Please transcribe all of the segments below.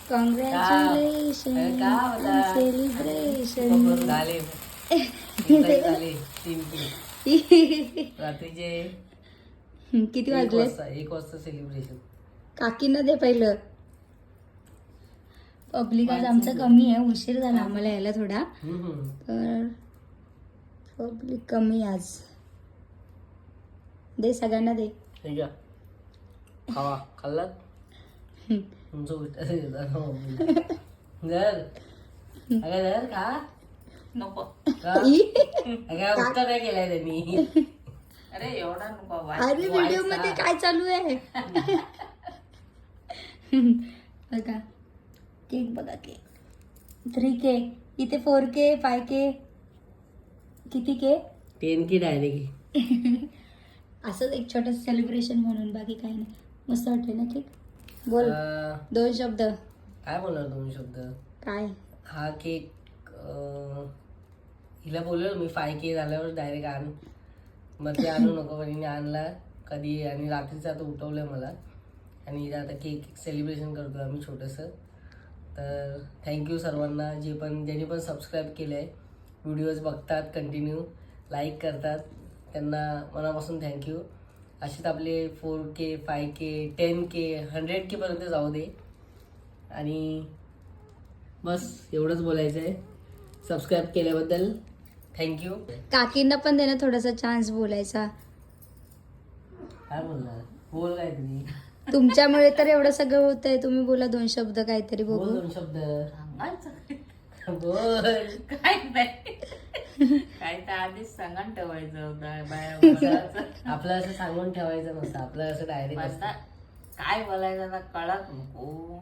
Congratulation celebration. झाले रात्रीचे किती वाजले? 1 वाजता सेलिब्रेशन. काकींना दे पहिलं. पब्लिक आज आमचा कमी आहे, उशीर झाला आम्हाला यायला थोडा, तर पब्लिक कमी आज. दे सगळ्यांना दे. खावा खाल्लात तुमचं खा नको उत्तर काय केलंय त्यांनी. अरे एवढा नको. अरे व्हिडिओ मध्ये काय चालू आहे बघा. केक बघा, केक 3K, इथे 4K 5K. किती के? 10K direct. असंच एक छोटं सेलिब्रेशन म्हणून, बाकी काही नाही. मस्त वाटले ना केक? बोल 2 शब्द. काय बोलणार 2 शब्द? काय हा केक हिला बोललो मी 5K झाल्यावर डायरेक्ट आण, मग ते आणू नको पण हिने आणला कधी, आणि रात्रीचं आता उठवलंय मला, आणि हिला आता केक सेलिब्रेशन करतो आम्ही छोटंसं. तर थँक्यू सर्वांना ज्यांनी पण सबस्क्राईब केलं आहे, व्हिडिओज बघतात, कंटिन्यू लाईक करतात, त्यांना मनापासून थँक्यू. असेच आपले 4K 5K 10K 100K पर्यंत जाऊ दे. आणि बस एवढंच बोलायचं आहे. सबस्क्राईब केल्याबद्दल थँक्यू. काकींना पण दे ना थोडासा चान्स बोलायचा. काय बोलणार? बोल काय तुम्ही. तुमच्यामुळे तर एवढं सगळं होतंय. तुम्ही बोला 2 शब्द काहीतरी. बोल बघू 2 शब्द. बोल. काय नाही, काय तर आधीच सांगून ठेवायचं होतं बाया. आपलं असं सांगून ठेवायचं नसतं, आपलं असं डायरेक्ट असतं. काय बोलायचं ना कळत नको.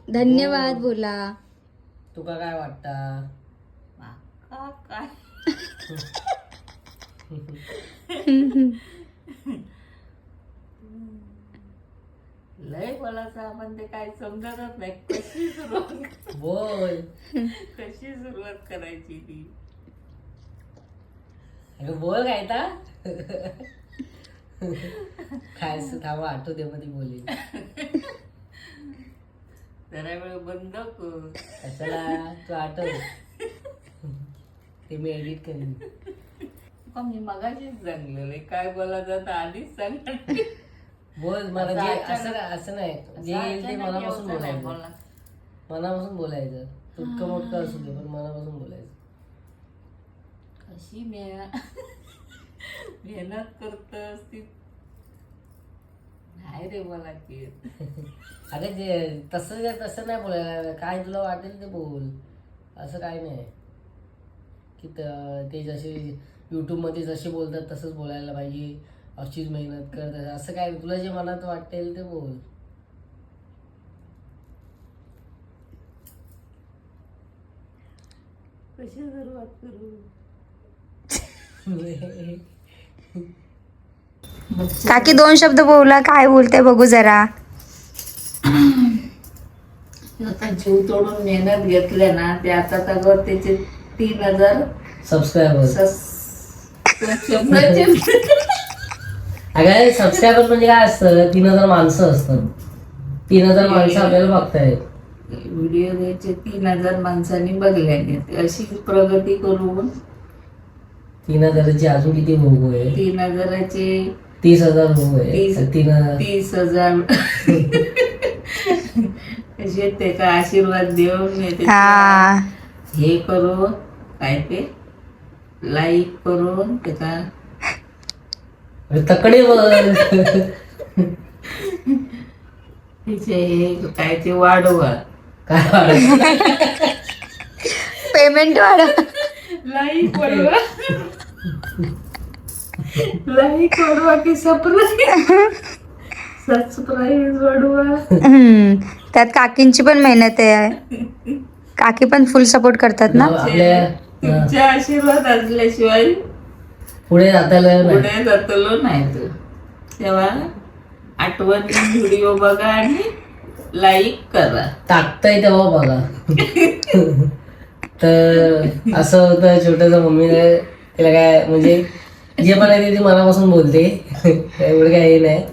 धन्यवाद बोला. तुका काय वाटतं? माका काय लय बोलायचं आपण, ते काय समजतच नाही. कशी सुरुवात बोल. कशी सुरुवात करायची ती. अगं बोल काय ता. काय थांबा आठवू दे मध्ये बोलेल. जरा वेळ बंद कर. कशाला? तू आठव, ते मी एडिट करीन. मी मगाशीच सांगलेलं काय बोलायचं तर आधीच सांग. बोल. मला जे असं नाही, जे येईल ते मनापासून बोलायचं. मनापासून बोलायचं. तुटकं मोठकं असू दे पण मनापासून बोलायचं. कशी मेहनत करतस ती. नाही रे मला की अगं जे तसं नाही बोलायला. काय तुला वाटेल ते बोल, असं काय नाही की ते जसे यूट्यूबमध्ये जसे बोलतात तसंच बोलायला पाहिजे, अशीच मेहनत कर, असं काय. तुला जे मनात वाटेल ते बोल. कशी सुरुवात करू? काकी 2 शब्द बोला. काय बोलते बघू जरा. आता जीव तोडून मेहनत घेतल्या ना ते आता तर त्याचे 3000 सबस्क्रायबर. शब्दाचे अगं सबस्क्रायबर म्हणजे काय असतं? 3000 माणसं असतात. 3000 माणसं आपल्याला बघतायत. व्हिडिओ द्यायचे 3000 माणसांनी बघल्याने अशी प्रगती करून 3000ची अजून किती होऊ आहे? 3000चे 30,000 होऊ आहे. 30,000 असे ते का आशीर्वाद देऊन हे करू काय ते लाईक करून त्याचा तकडे बोल. तिचे काय ते वाढवा. काय पेमेंट वाढव. लाईक वाढवा. लाईक वाढवा की सबस्क्राईब वाढवा. त्यात काकींची पण मेहनत आहे. काकी पण फुल सपोर्ट करतात ना. तुमचे आशीर्वाद असल्याशिवाय पुढे जातलो नाही तू. तेव्हा आठवण व्हिडिओ बघा आणि लाईक करा. टाकताय तेव्हा बघा. तर असं होतं छोटंसं. मम्मीने तिला काय म्हणजे जे पण आहे ते मनापासून बोलते. एवढं काही नाही.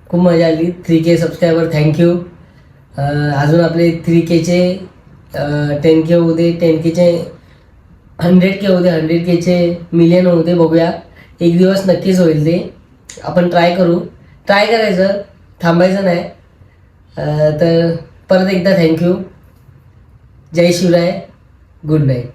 खूप मजा आली. 3K subscriber thank you. अजून आपले 3Kचे 10K होऊ दे, 10Kचे 100K होऊ दे, 100Kचे मिलियन होऊ दे, बघूया. एक दिवस नक्कीच होईल ते. आपण ट्राय करायचं, थांबायचं नाही. तर परत एकदा थँक्यू. जय शिवराय. Good night.